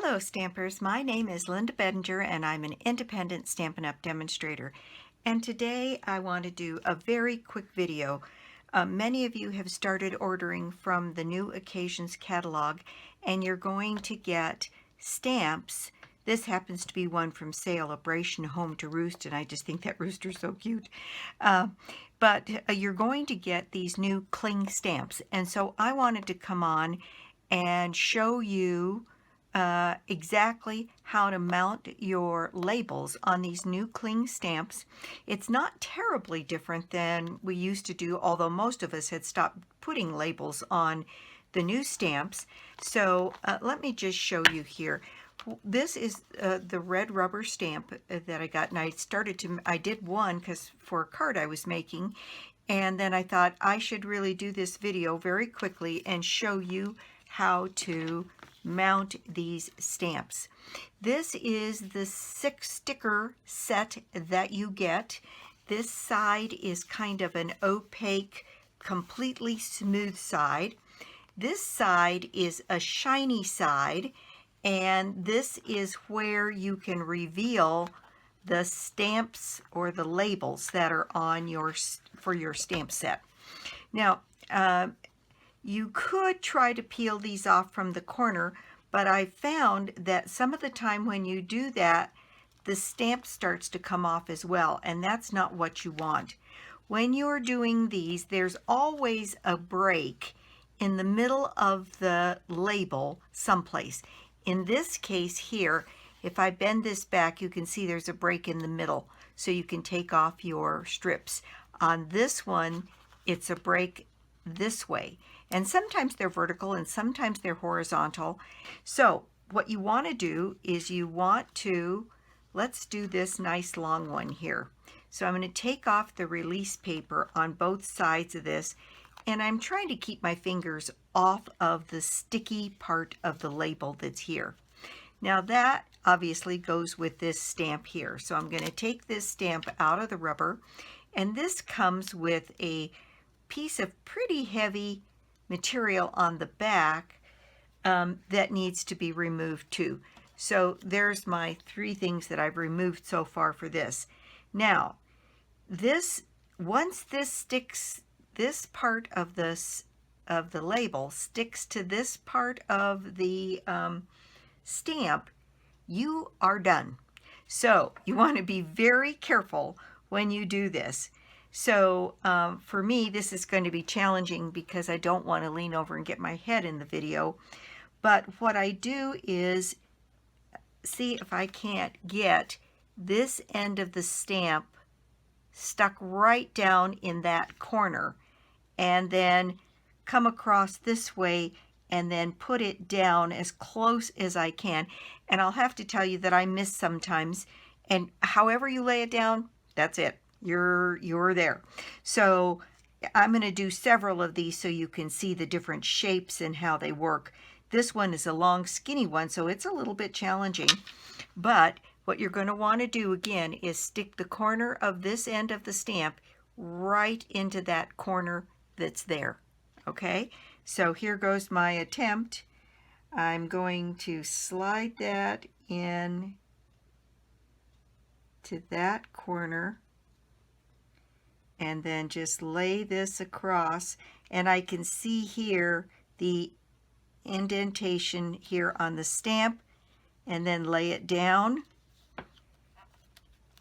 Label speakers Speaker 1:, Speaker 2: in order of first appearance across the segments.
Speaker 1: Hello Stampers, my name is Linda Bedinger and I'm an independent Stampin' Up! Demonstrator. And today I want to do a very quick video. Many of you have started ordering from the New Occasions catalog and you're going to get stamps. This happens to be one from Celebration Home to Roost, and I just think that rooster's so cute. But you're going to get these new cling stamps, and so I wanted to come on and show you exactly how to mount your labels on these new cling stamps. It's not terribly different than we used to do, although most of us had stopped putting labels on the new stamps. So let me just show you here. This is the red rubber stamp that I got, and I did one because for a card I was making, and then I thought I should really do this video very quickly and show you how to mount these stamps. This is the 6 sticker set that you get. This side is kind of an opaque, completely smooth side. This side is a shiny side, and this is where you can reveal the stamps or the labels that are on for your stamp set. Now, you could try to peel these off from the corner, but I found that some of the time when you do that, the stamp starts to come off as well, and that's not what you want. When you're doing these, there's always a break in the middle of the label someplace. In this case here, if I bend this back, you can see there's a break in the middle, so you can take off your strips. On this one, it's a break this way. And sometimes they're vertical and sometimes they're horizontal. So what you want to do is let's do this nice long one here. So I'm going to take off the release paper on both sides of this, and I'm trying to keep my fingers off of the sticky part of the label that's here. Now that obviously goes with this stamp here. So I'm going to take this stamp out of the rubber, and this comes with a piece of pretty heavy material on the back that needs to be removed too. So there's my 3 things that I've removed so far for this. Now, once this part of the label sticks to this part of the stamp, you are done. So you want to be very careful when you do this. So for me, this is going to be challenging because I don't want to lean over and get my head in the video. But what I do is see if I can't get this end of the stamp stuck right down in that corner, and then come across this way and then put it down as close as I can. And I'll have to tell you that I miss sometimes, and however you lay it down, that's it. You're there. So I'm going to do several of these so you can see the different shapes and how they work. This one is a long skinny one, so it's a little bit challenging, but what you're going to want to do again is stick the corner of this end of the stamp right into that corner that's there. Okay, so here goes my attempt. I'm going to slide that in to that corner and then just lay this across, and I can see here the indentation here on the stamp, and then lay it down,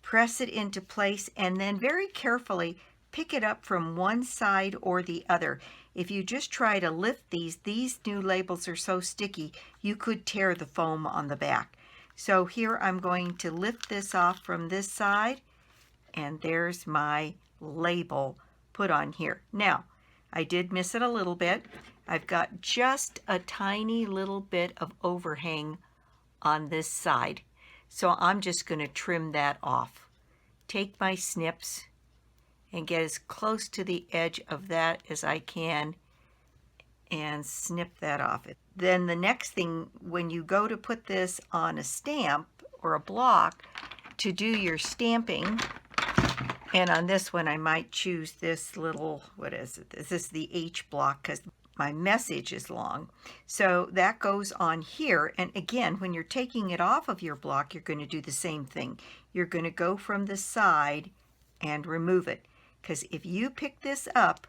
Speaker 1: press it into place, and then very carefully pick it up from one side or the other. If you just try to lift these new labels are so sticky, you could tear the foam on the back. So here I'm going to lift this off from this side, and there's my label put on here. Now, I did miss it a little bit. I've got just a tiny little bit of overhang on this side. So I'm just going to trim that off. Take my snips and get as close to the edge of that as I can and snip that off. Then the next thing, when you go to put this on a stamp or a block to do your stamping, And on this one, I might choose this little, what is it? This is the H block because my message is long. So that goes on here. And again, when you're taking it off of your block, you're going to do the same thing. You're going to go from the side and remove it. Because if you pick this up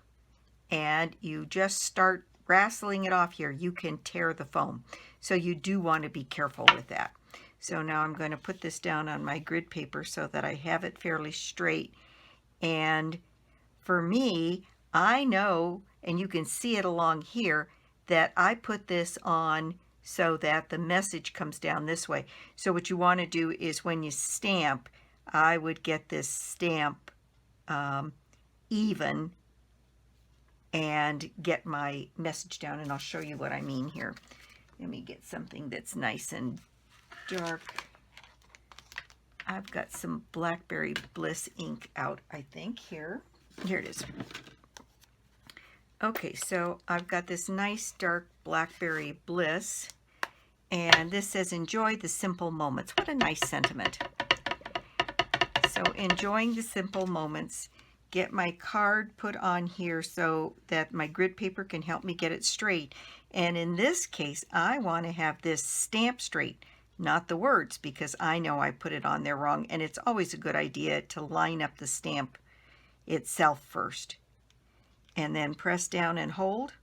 Speaker 1: and you just start wrestling it off here, you can tear the foam. So you do want to be careful with that. So now I'm going to put this down on my grid paper so that I have it fairly straight. And for me, I know, and you can see it along here, that I put this on so that the message comes down this way. So what you want to do is when you stamp, I would get this stamp even and get my message down, and I'll show you what I mean here. Let me get something that's nice and dark. I've got some Blackberry Bliss ink out, I think, here. Here it is. Okay, so I've got this nice dark Blackberry Bliss, and this says, enjoy the simple moments. What a nice sentiment. So enjoying the simple moments. Get my card put on here so that my grid paper can help me get it straight. And in this case, I want to have this stamp straight, not the words, because I know I put it on there wrong. And it's always a good idea to line up the stamp itself first. And then press down and hold.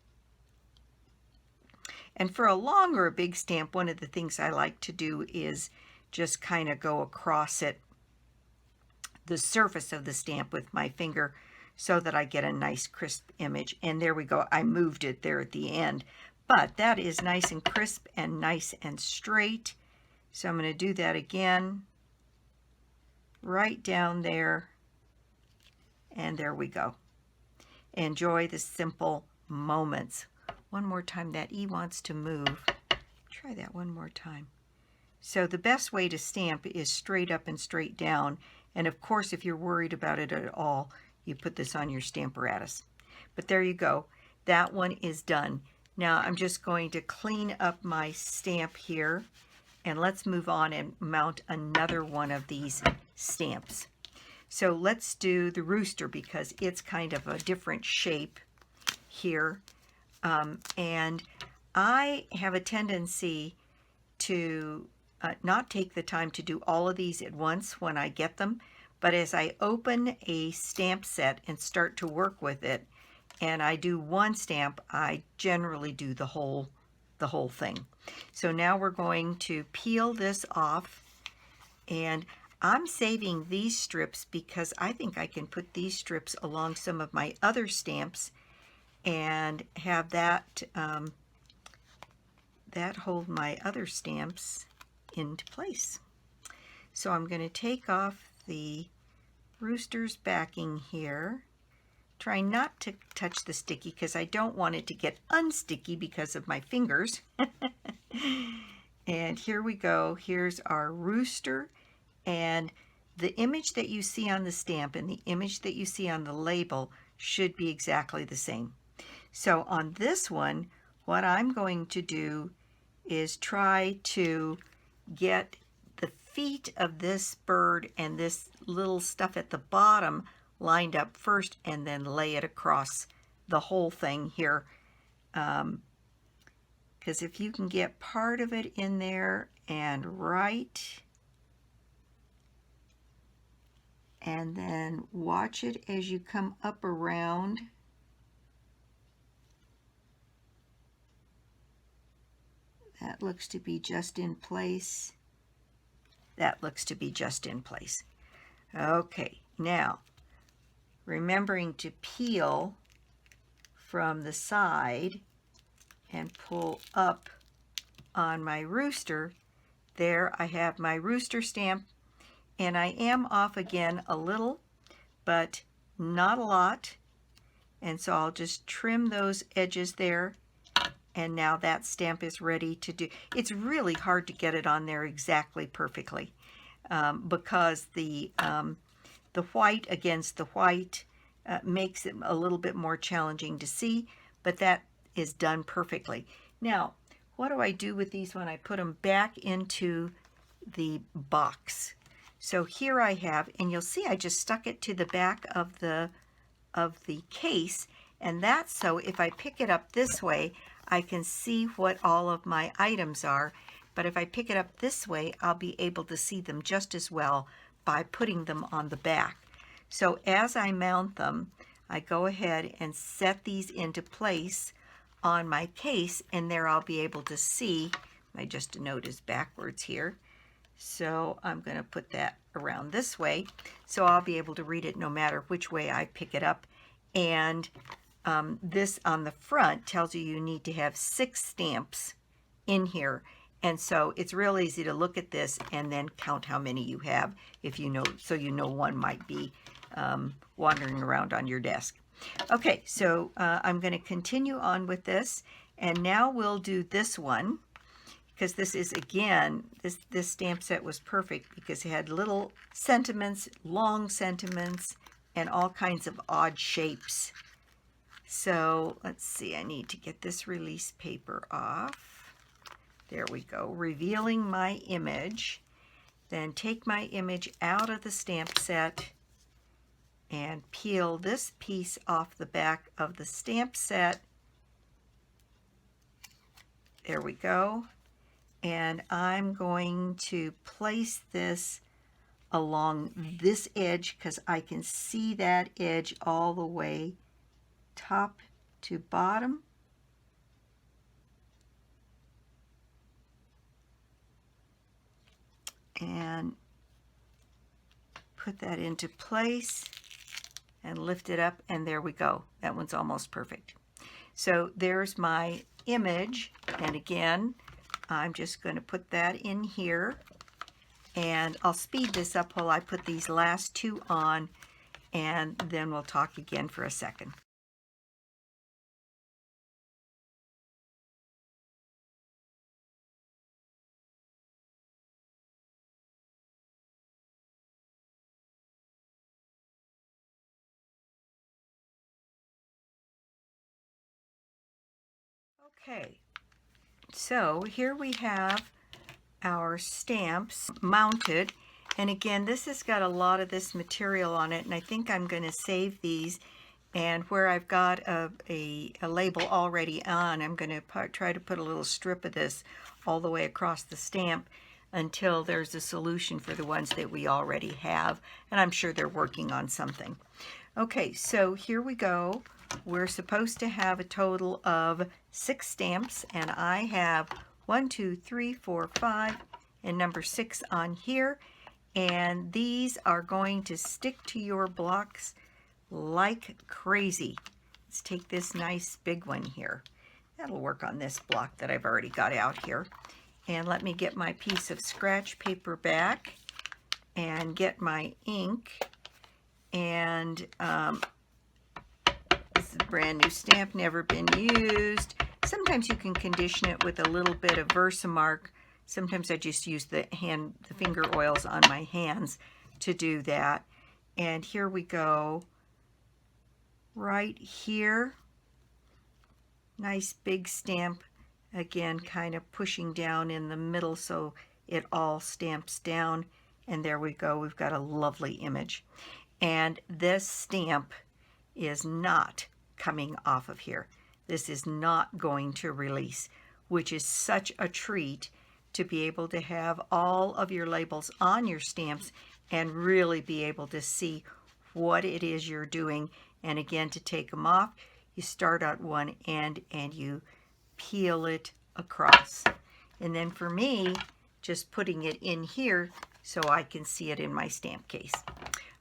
Speaker 1: And for a long or a big stamp, one of the things I like to do is just kind of go across it, the surface of the stamp with my finger, so that I get a nice crisp image. And there we go. I moved it there at the end. But that is nice and crisp and nice and straight. So I'm going to do that again. Right down there. And there we go. Enjoy the simple moments. One more time. That E wants to move. Try that one more time. So the best way to stamp is straight up and straight down. And of course, if you're worried about it at all, you put this on your Stamparatus. But there you go. That one is done. Now I'm just going to clean up my stamp here. And let's move on and mount another one of these stamps. So let's do the rooster because it's kind of a different shape here. And I have a tendency to not take the time to do all of these at once when I get them, but as I open a stamp set and start to work with it, and I do one stamp, I generally do the whole thing. So now we're going to peel this off, and I'm saving these strips because I think I can put these strips along some of my other stamps and have that hold my other stamps into place. So I'm going to take off the rooster's backing here. Try not to touch the sticky because I don't want it to get unsticky because of my fingers. And here we go. Here's our rooster, and the image that you see on the stamp and the image that you see on the label should be exactly the same. So on this one, what I'm going to do is try to get the feet of this bird and this little stuff at the bottom lined up first, and then lay it across the whole thing here. Because if you can get part of it in there and right, and then watch it as you come up around. That looks to be just in place. That looks to be just in place. Okay, now remembering to peel from the side and pull up on my rooster. There I have my rooster stamp, and I am off again a little, but not a lot. And so I'll just trim those edges there. And now that stamp is ready to do. It's really hard to get it on there exactly perfectly because the white against the white makes it a little bit more challenging to see, but that is done perfectly. Now, what do I do with these when I put them back into the box? So here I have, and you'll see I just stuck it to the back of the case, and that's so if I pick it up this way, I can see what all of my items are. But if I pick it up this way, I'll be able to see them just as well by putting them on the back. So as I mount them, I go ahead and set these into place on my case, and there I'll be able to see. My just a note is backwards here. So I'm going to put that around this way, so I'll be able to read it no matter which way I pick it up. And this on the front tells you need to have 6 stamps in here. And so it's real easy to look at this and then count how many you have, if you know, so you know one might be wandering around on your desk. Okay, so I'm going to continue on with this, and now we'll do this one. Because this is, again, this stamp set was perfect because it had little sentiments, long sentiments, and all kinds of odd shapes. So let's see, I need to get this release paper off. There we go, revealing my image. Then take my image out of the stamp set and peel this piece off the back of the stamp set. There we go. And I'm going to place this along this edge because I can see that edge all the way top to bottom. And put that into place and lift it up, and there we go. That one's almost perfect. So there's my image, and again, I'm just going to put that in here, and I'll speed this up while I put these last 2 on, and then we'll talk again for a second. Okay, so here we have our stamps mounted, and again, this has got a lot of this material on it, and I think I'm going to save these, and where I've got a label already on, I'm going to try to put a little strip of this all the way across the stamp until there's a solution for the ones that we already have, and I'm sure they're working on something. Okay, so here we go. We're supposed to have a total of 6 stamps, and I have 1, 2, 3, 4, 5, and number 6 on here. And these are going to stick to your blocks like crazy. Let's take this nice big one here. That'll work on this block that I've already got out here. And let me get my piece of scratch paper back and get my ink. And this is a brand new stamp, never been used. Sometimes you can condition it with a little bit of Versamark. Sometimes I just use the finger oils on my hands to do that. And here we go. Right here. Nice big stamp. Again, kind of pushing down in the middle so it all stamps down. And there we go. We've got a lovely image. And this stamp is not coming off of here. This is not going to release, which is such a treat to be able to have all of your labels on your stamps and really be able to see what it is you're doing. And again, to take them off, you start at one end and you peel it across. And then for me, just putting it in here so I can see it in my stamp case.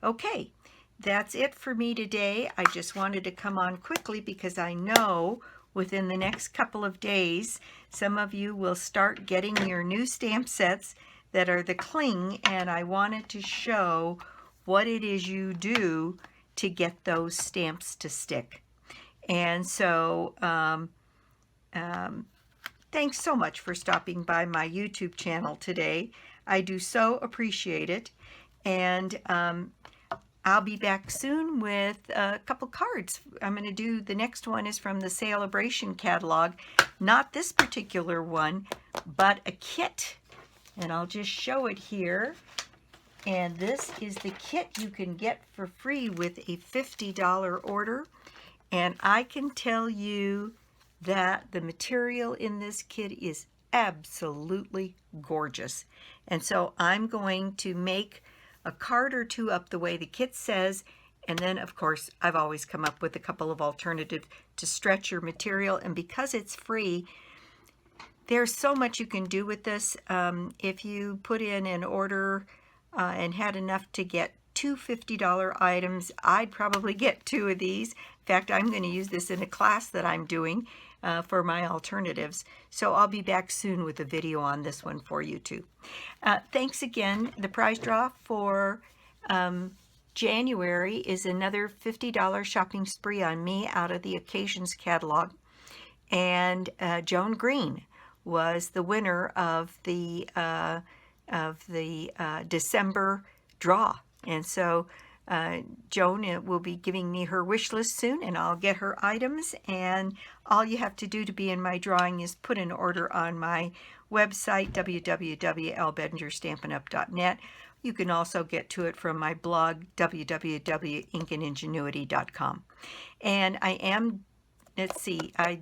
Speaker 1: Okay, that's it for me today. I just wanted to come on quickly because I know within the next couple of days, some of you will start getting your new stamp sets that are the cling, and I wanted to show what it is you do to get those stamps to stick. And so thanks so much for stopping by my YouTube channel today. I do so appreciate it. And I'll be back soon with a couple cards. I'm going to do, the next one is from the Celebration catalog. Not this particular one, but a kit. And I'll just show it here. And this is the kit you can get for free with a $50 order. And I can tell you that the material in this kit is absolutely gorgeous. And so I'm going to make a card or two up the way the kit says. And then, of course, I've always come up with a couple of alternatives to stretch your material. And because it's free, there's so much you can do with this. If you put in an order and had enough to get two $50 items, I'd probably get two of these. In fact, I'm going to use this in a class that I'm doing for my alternatives. So I'll be back soon with a video on this one for you too. Thanks again. The prize draw for January is another $50 shopping spree on me out of the Occasions catalog. And Joan Green was the winner of the December draw. And so Joan will be giving me her wish list soon, and I'll get her items. And all you have to do to be in my drawing is put an order on my website, www.lbedingerstampinup.net. You can also get to it from my blog, www.inkandingenuity.com. And I am, let's see, I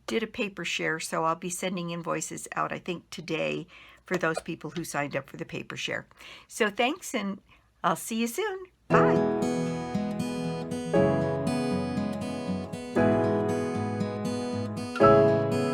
Speaker 1: did a paper share, so I'll be sending invoices out, I think, today for those people who signed up for the paper share. So thanks, and I'll see you soon. Bye.